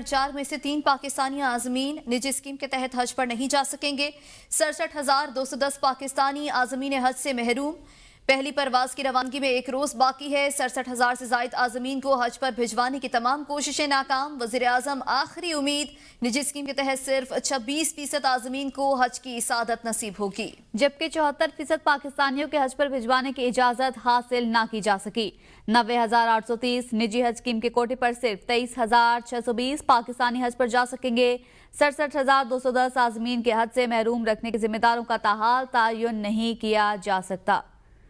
ہر 4 میں سے 3 پاکستانی عازمین نجی اسکیم کے تحت حج پر نہیں جا سکیں گے۔ 67,210 پاکستانی عازمین حج سے محروم۔ پہلی پرواز کی روانگی میں 1 روز باقی ہے۔ 67,000 سے زائد عازمین کو حج پر بھجوانے کی تمام کوششیں ناکام۔ وزیراعظم آخری امید، نجی اسکیم کے تحت صرف 26% عازمین کو حج کی سعادت نصیب ہوگی، جبکہ 74% پاکستانیوں کے حج پر بھجوانے کی اجازت حاصل نہ کی جا سکی۔ 90,830 نجی حج اسکیم کے کوٹے پر صرف 23,620 پاکستانی حج پر جا سکیں گے۔ 67,210 عازمین کے حج سے محروم رکھنے کے ذمہ داروں کا تاحال تعین نہیں کیا جا سکتا۔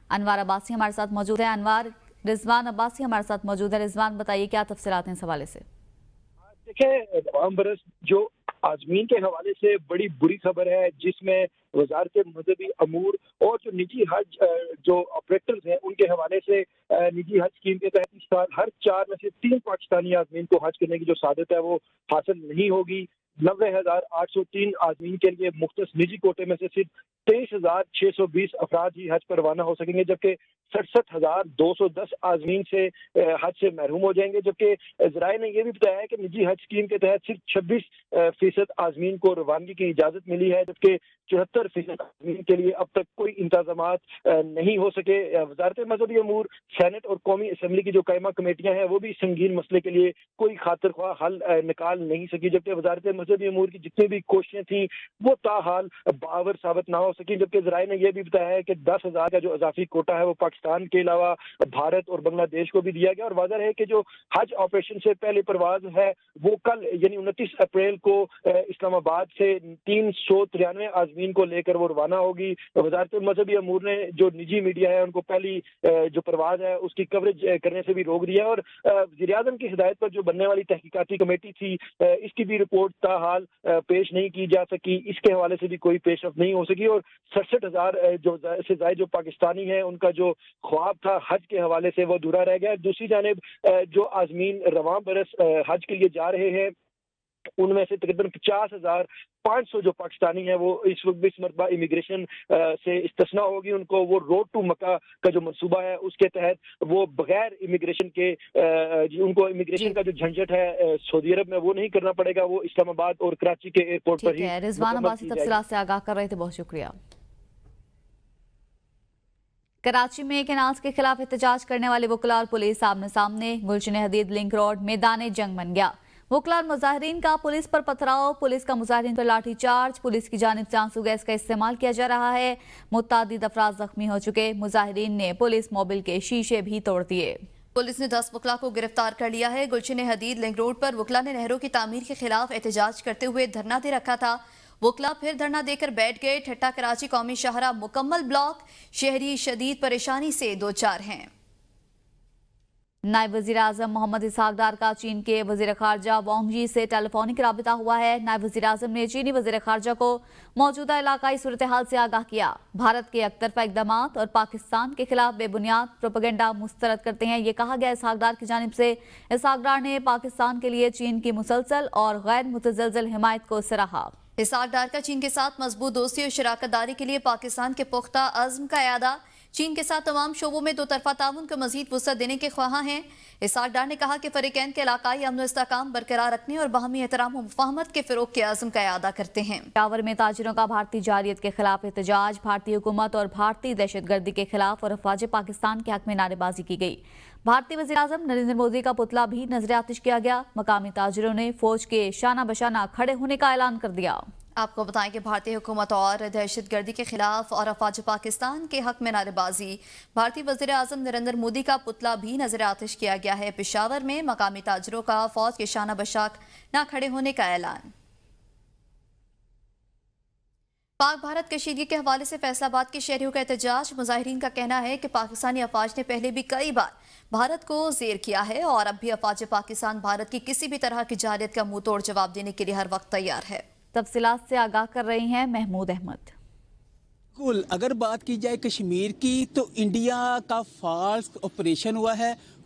انوار عباسی ہمارے ساتھ موجود ہیں۔ انوار، رضوان عباسی ہمارے ساتھ موجود ہے۔ رضوان، بتائیے کیا تفصیلات ہیں اس حوالے سے؟ دیکھیں، عام برس جو عازمین کے حوالے سے بڑی بری خبر ہے، جس میں وزارت مذہبی امور اور جو نجی حج جو آپریٹرز ہیں ان کے حوالے سے نجی حج اسکیم کے تحت اس سال ہر 4 میں سے 3 پاکستانی عازمین کو حج کرنے کی جو سعادت ہے وہ حاصل نہیں ہوگی۔ 90,803 عازمین کے لیے مختص نجی کوٹے میں سے صرف 23,620 افراد ہی حج پر روانہ ہو سکیں گے، جبکہ 67,210 عازمین سے حج سے محروم ہو جائیں گے۔ جبکہ ذرائع نے یہ بھی بتایا ہے کہ نجی حج اسکیم کے تحت صرف 26% عازمین کو روانگی کی اجازت ملی ہے، جبکہ 74% عازمین کے لیے اب تک کوئی انتظامات نہیں ہو سکے۔ وزارت مذہبی امور، سینٹ اور قومی اسمبلی کی جو قائمہ کمیٹیاں ہیں وہ بھی سنگین مسئلے کے لیے کوئی خاطر خواہ حل نکال نہیں سکی، جبکہ وزارت مذہبی امور کی جتنی بھی کوششیں تھیں وہ تاحال باور ثابت نہ ہو سکی۔ جبکہ ذرائع نے یہ بھی بتایا ہے کہ 10,000 کا جو اضافی کوٹا ہے وہ پاکستان کے علاوہ بھارت اور بنگلہ دیش کو بھی دیا گیا، اور واضح ہے کہ جو حج آپریشن سے پہلی پرواز ہے وہ کل یعنی 29 اپریل کو اسلام آباد سے 393 عازمین کو لے کر وہ روانہ ہوگی۔ وزارت مذہبی امور نے جو نجی میڈیا ہے ان کو پہلی جو پرواز ہے اس کی کوریج کرنے سے بھی روک دیا، اور وزیراعظم کی ہدایت پر جو بننے والی تحقیقاتی کمیٹی تھی اس کی بھی رپورٹ تاحال پیش نہیں کی جا سکی، اس کے حوالے سے بھی کوئی پیش رفت نہیں ہو سکی، اور 67,000 جو سے زائد جو پاکستانی ہیں ان کا جو خواب تھا حج کے حوالے سے وہ ادھورا رہ گیا۔ دوسری جانب جو عازمین رواں برس حج کے لیے جا رہے ہیں ان میں سے تقریباً 50,500 جو پاکستانی ہیں وہ اس وقت اس مرتبہ امیگریشن سے استثناء ہوگی۔ ان کو وہ روڈ ٹو مکہ کا جو منصوبہ ہے اس کے تحت وہ بغیر امیگریشن کے ان کو امیگریشن کا جو جھنجٹ ہے سعودی عرب میں وہ نہیں کرنا پڑے گا، وہ اسلام آباد اور کراچی کے ایئرپورٹ پر ہی رضوان عباسی تفصیلات سے آگاہ کر رہے تھے، بہت شکریہ۔ کراچی میں کناز کے خلاف احتجاج کرنے والے وکلاء اور پولیس آمنے سامنے، گلشن حدید لنک روڈ میدان جنگ بن گیا۔ وکلاء اور مظاہرین کا پولیس پر پتھراؤ، پولیس کا مظاہرین پر لاٹھی چارج، پولیس کی جانب سے آنسو گیس کا استعمال کیا جا رہا ہے۔ متعدد افراد زخمی ہو چکے، مظاہرین نے پولیس موبل کے شیشے بھی توڑ دیے۔ پولیس نے 10 وکلاء کو گرفتار کر لیا ہے۔ گلشن حدید لنک روڈ پر وکلاء نے نہروں کی تعمیر کے خلاف احتجاج کرتے ہوئے دھرنا دے رکھا تھا۔ وکلاء پھر دھرنا دے کر بیٹھ گئے۔ ٹھٹہ کراچی قومی شاہراہ مکمل بلاک، شہری شدید پریشانی سے دوچار ہیں۔ نائب وزیر اعظم محمد اسحاق ڈار کا چین کے وزیر خارجہ وانگ جی سے ٹیلی فونک رابطہ ہوا ہے۔ نائب وزیر اعظم نے چینی وزیر خارجہ کو موجودہ علاقائی صورتحال سے آگاہ کیا۔ بھارت کے یک طرفہ اقدامات اور پاکستان کے خلاف بے بنیاد پروپیگنڈا مسترد کرتے ہیں، یہ کہا گیا اسحاق ڈار کی جانب سے۔ اسحاق ڈار نے پاکستان کے لیے چین کی مسلسل اور غیر متزلزل حمایت کو سراہا۔ اسحاق ڈار کا چین کے ساتھ مضبوط دوستی اور شراکت داری کے لیے پاکستان کے پختہ عزم کا اعادہ۔ چین کے ساتھ تمام شعبوں میں دو طرفہ تعاون کو مزید وسعت دینے کے خواہاں ہیں۔ اسحاق ڈار نے کہا کہ فریقین کے علاقائی امن و استحکام برقرار رکھنے اور باہمی احترام و مفاہمت کے فروغ کے عزم کا اعادہ کرتے ہیں۔ پشاور میں تاجروں کا بھارتی جارحیت کے خلاف احتجاج، بھارتی حکومت اور بھارتی دہشت گردی کے خلاف اور افواج پاکستان کے حق میں نعرے بازی کی گئی۔ بھارتی وزیر اعظم نریندر مودی کا پتلا بھی نظر آتش کیا گیا۔ مقامی تاجروں نے فوج کے شانہ بشانہ کھڑے ہونے کا اعلان کر دیا۔ آپ کو بتائیں کہ بھارتی حکومت اور دہشت گردی کے خلاف اور افواج پاکستان کے حق میں نعرے بازی، بھارتی وزیر اعظم نریندر مودی کا پتلا بھی نظر آتش کیا گیا ہے۔ پشاور میں مقامی تاجروں کا فوج کے شانہ بشانہ نہ کھڑے ہونے کا اعلان۔ پاک بھارت کشیدگی کے حوالے سے فیصل آباد کے شہریوں کا احتجاج، مظاہرین کا کہنا ہے کہ پاکستانی افواج نے پہلے بھی کئی بار بھارت کو زیر کیا ہے اور اب بھی افواج پاکستان بھارت کی کسی بھی طرح کی جارحیت کا منہ توڑ جواب دینے کے لیے ہر وقت تیار ہے۔ تفصیلات سے آگاہ کر رہی ہیں محمود احمد۔ اگر بات کی جائے کشمیر کی تو انڈیا کا فالس آپریشن ہوا ہے،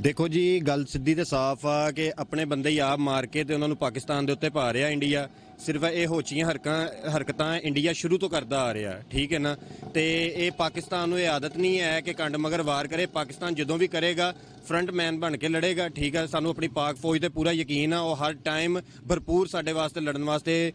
ਦੇਖੋ ਜੀ, ਗੱਲ ਸਿੱਧੀ ਤੇ ਸਾਫ਼ ਆ ਕਿ ਆਪਣੇ ਬੰਦੇ ਹੀ ਆਪ ਮਾਰ ਕੇ ਤੇ ਉਹਨਾਂ ਨੂੰ ਪਾਕਿਸਤਾਨ ਦੇ ਉੱਤੇ ਪਾ ਰਿਹਾ ਇੰਡੀਆ। ਸਿਰਫ ਇਹ ਹੋਚੀਆਂ ਹਰਕਤਾਂ ਇੰਡੀਆ ਸ਼ੁਰੂ ਤੋਂ ਕਰਦਾ ਆ ਰਿਹਾ, ਠੀਕ ਹੈ ਨਾ। ਤੇ ਇਹ ਪਾਕਿਸਤਾਨ ਨੂੰ ਇਹ ਆਦਤ ਨਹੀਂ ਹੈ ਕਿ ਕੰਡ ਮਗਰ ਵਾਰ ਕਰੇ। ਪਾਕਿਸਤਾਨ ਜਦੋਂ ਵੀ ਕਰੇਗਾ ਫਰੰਟ ਮੈਨ ਬਣ ਕੇ ਲੜੇਗਾ, ਠੀਕ ਹੈ। ਸਾਨੂੰ ਆਪਣੀ ਪਾਕ ਫੌਜ ਤੇ ਪੂਰਾ ਯਕੀਨ ਆ, ਉਹ ਹਰ ਟਾਈਮ ਭਰਪੂਰ ਸਾਡੇ ਵਾਸਤੇ ਲੜਨ ਵਾਸਤੇ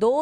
2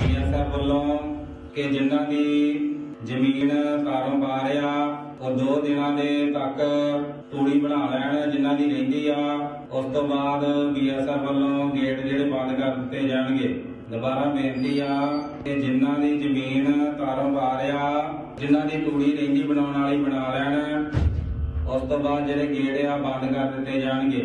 BSF ਵੱਲੋਂ ਕਿ ਜਿਨ੍ਹਾਂ ਦੀ ਜ਼ਮੀਨ ਕਾਰੋਬਾਰ ਆ ਉਹ 2 ਦਿਨਾਂ ਦੇ ਤੱਕ ਤੂੜੀ ਬਣਾ ਲੈਣ ਜਿਨ੍ਹਾਂ ਦੀ ਰਹਿੰਦੀ ਆ। ਉਸ ਤੋਂ ਬਾਅਦ BSF ਵੱਲੋਂ ਗੇਟ ਜਿਹੜੇ ਬੰਦ ਕਰ ਦਿੱਤੇ ਜਾਣਗੇ। ਦੁਬਾਰਾ ਬੇਨਤੀ ਆ ਕਿ ਜਿਨ੍ਹਾਂ ਦੀ ਜ਼ਮੀਨ ਕਾਰੋਬਾਰ ਆ ਜਿਨ੍ਹਾਂ ਦੀ ਤੂੜੀ ਰਹਿੰਦੀ ਬਣਾਉਣ ਵਾਲੀ ਬਣਾ ਲੈਣ। ਉਸ ਤੋਂ ਬਾਅਦ ਜਿਹੜੇ ਗੇਟ ਆ ਬੰਦ ਕਰ ਦਿੱਤੇ ਜਾਣਗੇ।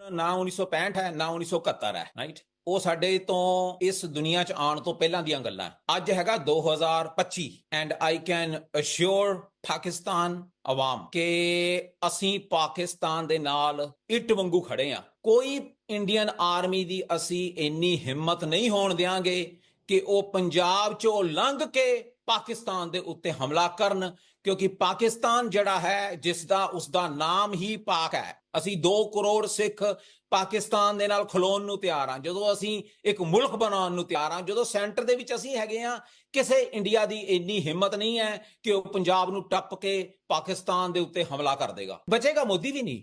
ਨਾ 1965 ਹੈ ਨਾ 1971 ਹੈ, ਰਾਈਟ। ਉਹ ਸਾਡੇ ਤੋਂ ਇਸ ਦੁਨੀਆ 'ਚ ਆਉਣ ਤੋਂ ਪਹਿਲਾਂ ਦੀਆਂ ਗੱਲਾਂ। ਅੱਜ ਹੈਗਾ 2025 and I can assure Pakistan ਆਵਾਮ ਕਿ ਅਸੀਂ ਪਾਕਿਸਤਾਨ ਦੇ ਨਾਲ ਇੱਟ ਵਾਂਗੂ ਖੜੇ ਆ। ਕੋਈ ਇੰਡੀਅਨ ਆਰਮੀ ਦੀ ਅਸੀਂ ਇੰਨੀ ਹਿੰਮਤ ਨਹੀਂ ਹੋਣ ਦਿਆਂਗੇ ਕਿ ਉਹ ਪੰਜਾਬ 'ਚੋਂ ਲੰਘ ਕੇ ਪਾਕਿਸਤਾਨ ਦੇ ਉੱਤੇ ਹਮਲਾ ਕਰਨ, ਕਿਉਂਕਿ ਪਾਕਿਸਤਾਨ ਜਿਹੜਾ ਹੈ ਜਿਸ ਦਾ ਉਸਦਾ ਨਾਮ ਹੀ ਪਾਕ ਹੈ। ਅਸੀਂ 2 ਕਰੋੜ ਸਿੱਖ ਪਾਕਿਸਤਾਨ ਦੇ ਨਾਲ ਖਲੋਣ ਨੂੰ ਤਿਆਰ ਹਾਂ, ਜਦੋਂ ਅਸੀਂ ਇੱਕ ਮੁਲਕ ਬਣਾਉਣ ਨੂੰ ਤਿਆਰ ਹਾਂ, ਜਦੋਂ ਸੈਂਟਰ ਦੇ ਵਿੱਚ ਅਸੀਂ ਹੈਗੇ ਹਾਂ। ਕਿਸੇ ਇੰਡੀਆ ਦੀ ਇੰਨੀ ਹਿੰਮਤ ਨਹੀਂ ਹੈ ਕਿ ਉਹ ਪੰਜਾਬ ਨੂੰ ਟੱਪ ਕੇ ਪਾਕਿਸਤਾਨ ਦੇ ਉੱਤੇ ਹਮਲਾ ਕਰ ਦੇਗਾ। ਬਚੇਗਾ ਮੋਦੀ ਵੀ ਨਹੀਂ।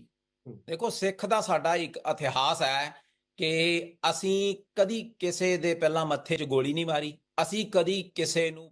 ਦੇਖੋ, ਸਿੱਖ ਦਾ ਸਾਡਾ ਇੱਕ ਇਤਿਹਾਸ ਹੈ ਕਿ ਅਸੀਂ ਕਦੀ ਕਿਸੇ ਦੇ ਪਹਿਲਾਂ ਮੱਥੇ 'ਚ ਗੋਲੀ ਨਹੀਂ ਮਾਰੀ, ਅਸੀਂ ਕਦੀ ਕਿਸੇ ਨੂੰ।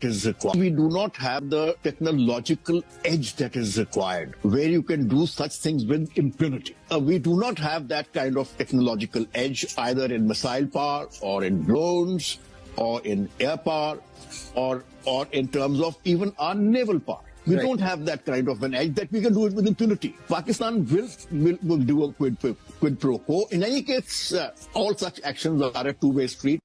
is required. We do not have the technological edge that is required, where you can do such things with impunity. We do not have that kind of technological edge either in missile power or in drones or in air power or in terms of even our naval power. We don't have that kind of an edge that we can do it with impunity. Pakistan will do a quid pro quo. In any case, all such actions are a two-way street.